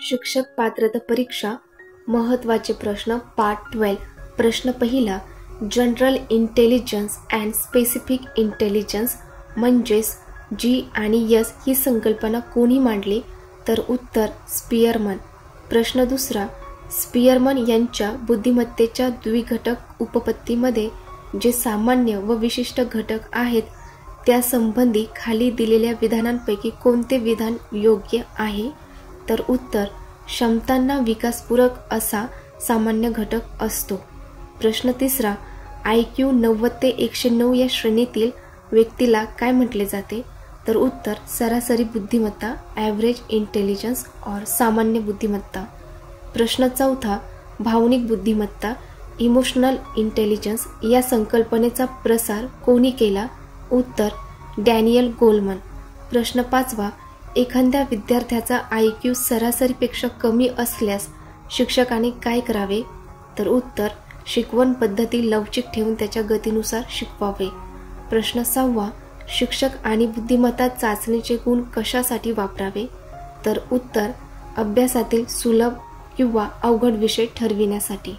शिक्षक पात्रता परीक्षा महत्त्वाचे प्रश्न पार्ट 12. प्रश्न पहिला, general intelligence and specific intelligence म्हणजेच जी आणि एस ही संकल्पना कोणी मांडली? तर उत्तर स्पियरमन. प्रश्न दुसरा, स्पियरमन यांच्या बुद्धिमत्तेच्या द्विघटक उपपत्तीमध्ये जे सामान्य व विशिष्ट घटक आहेत त्यासंबंधी खाली दिलेल्या विधानांपैकी कोणते विधान योग्य आहे? तर उत्तर क्षमतांना विकासपूरक असा सामान्य घटक असतो. प्रश्न तिसरा, IQ 90 ते 109 या श्रेणीतील व्यक्तीला काय म्हटले जाते? तर उत्तर सरासरी बुद्धिमत्ता, ॲव्हरेज इंटेलिजन्स और सामान्य बुद्धिमत्ता. प्रश्न चौथा, भावनिक बुद्धिमत्ता, इमोशनल इंटेलिजन्स या संकल्पनेचा प्रसार कोणी केला? उत्तर डॅनियल गोलमन. प्रश्न पाचवा, एखाद्या विद्यार्थ्याचा IQ सरासरीपेक्षा कमी असल्यास शिक्षकाने काय करावे? तर उत्तर शिकवण पद्धती लवचिक ठेवून त्याच्या गतीनुसार शिकवावे. प्रश्न सहावा, शिक्षक आणि बुद्धिमत्ता चाचणीचे गुण कशासाठी वापरावे? तर उत्तर अभ्यासातील सुलभ किंवा अवघड विषय ठरविण्यासाठी.